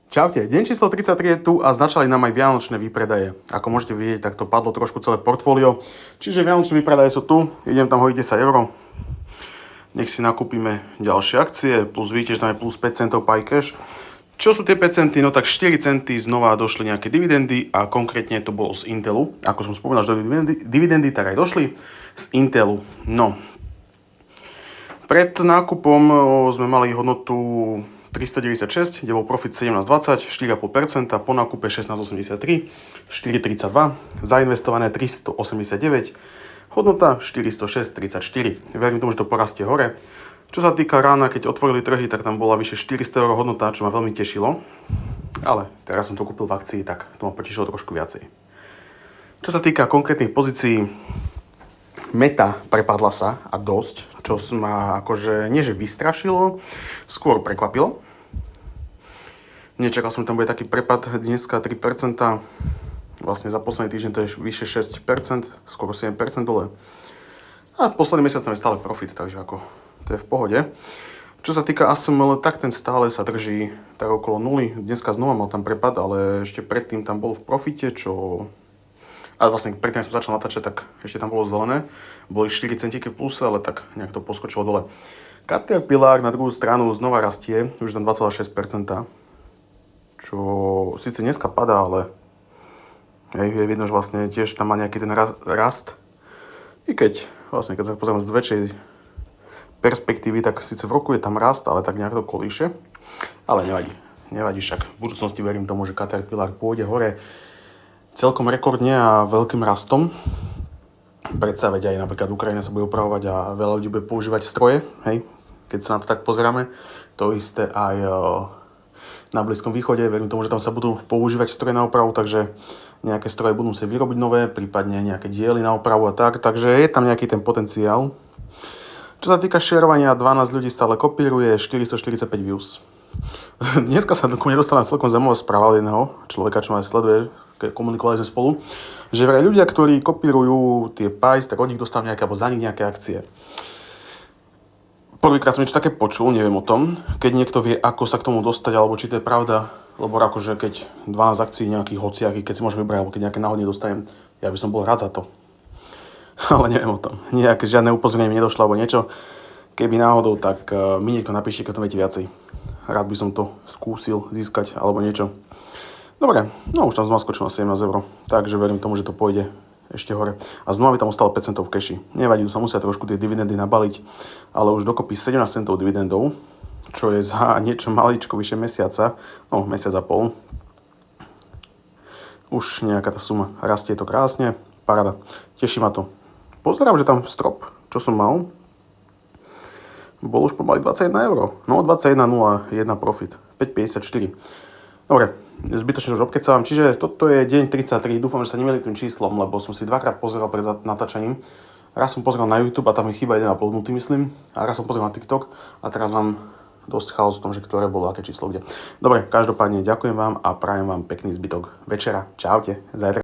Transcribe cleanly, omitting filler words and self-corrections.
Čaute, deň číslo 33 je tu a začali nám aj vianočné výpredaje. Ako môžete vidieť, tak to padlo trošku celé portfólio. Čiže vianočné výpredaje sú tu, idem tam hodiť 10 €. Nech si nakúpime ďalšie akcie, plus vidíte, že tam je plus 5 centov Pi Cash. Čo sú tie 5 centy? No tak 4 centy znova došli nejaké dividendy a konkrétne to bolo z Intelu. Ako som spomínal, že dividendy tak aj došli z Intelu. No, pred nákupom sme mali hodnotu 396, kde bol profit 17,20, 4,5%, po nákupe 16,83, 4,32, zainvestované 389, hodnota 406,34. Verím tomu, že to porastie hore. Čo sa týka rána, keď otvorili trhy, tak tam bola vyše 400 € hodnota, čo ma veľmi tešilo. Ale teraz som to kúpil v akcii, tak to ma potešilo trošku viacej. Čo sa týka konkrétnych pozícií, Meta prepadla sa a dosť, čo ma akože nie že vystrašilo, skôr prekvapilo. Nečakal som, tam bude taký prepad, dneska 3%, vlastne za posledný týždeň to je vyše 6%, skoro 7% dole. A posledný mesiac tam je stále profit, takže ako to je v pohode. Čo sa týka ASML, tak ten stále sa drží tak okolo nuly. Dneska znova mal tam prepad, ale ešte predtým tam bol v profite, čo... A vlastne predtým, som začal natáčať, tak ešte tam bolo zelené. Boli 4 centíky v pluse, ale tak nejak to poskočilo dole. Caterpillar na druhú stranu znova rastie, už tam 2,6%. Čo síce dneska padá, ale je vidno, že vlastne tiež tam má nejaký ten rast. I keď vlastne, keď sa pozrieme z väčšej perspektívy, tak síce v roku je tam rast, ale tak nejak to kolíše. Ale nevadí. Nevadí však. V budúcnosti verím tomu, že Caterpillar pôjde hore celkom rekordne a veľkým rastom. Predsa veď aj napríklad Ukrajina sa bude upravovať a veľa ľudí bude používať stroje, hej, keď sa na to tak pozeráme. To isté aj na Blízkom východe. Verím tomu, že tam sa budú používať stroje na opravu, takže nejaké stroje budú musieť vyrobiť nové, prípadne nejaké diely na opravu a tak. Takže je tam nejaký ten potenciál. Čo sa týka šerovania, 12 ľudí stále kopíruje, 445 views. Dneska sa nedostala celkom zaujímavá správa od jedného človeka, čo ma sleduje, keď komunikovali sme spolu, že vraj ľudia, ktorí kopírujú tie PIs, tak od nich dostanú nejaké, alebo za nich nejaké akcie. Prvýkrát som niečo také počul, neviem o tom, keď niekto vie, ako sa k tomu dostať, alebo či to je pravda, lebo akože keď 12 akcií nejakých hociakých, keď si môžem vybrať, alebo keď nejaké náhodne dostanem, ja by som bol rád za to. Ale neviem o tom. Nejaké žiadne upozornenie mi nedošlo, alebo niečo. Keby náhodou, tak mi niekto napíšte, keď to viete viacej. Rád by som to skúsil získať, alebo niečo. Dobre, no už tam znova skočil na 17 €, takže verím tomu, že to pôjde ešte hore. A znova by tam ostalo 5 centov v keši. Nevadí, tu sa musia trošku tie dividendy nabaliť, ale už dokopy 17 centov dividendov, čo je za niečo maličko vyše mesiaca, no mesiac a pol. Už nejaká tá suma rastie, to krásne, paráda, teší ma to. Pozerám, že tam strop, čo som mal, bol už pomaly 21 €. No 21,01 profit, 5,54. Dobre, zbytočne už obkecávam, čiže toto je deň 33, dúfam, že sa nemýlim tým číslom, lebo som si dvakrát pozeral pred natáčaním. Raz som pozeral na YouTube a tam mi chýba jeden uploadnutý, myslím, a raz som pozeral na TikTok a teraz mám dosť chaos v tom, že ktoré bolo aké číslo kde. Dobre, každopádne ďakujem vám a prajem vám pekný zbytok večera. Čaute, zajtra.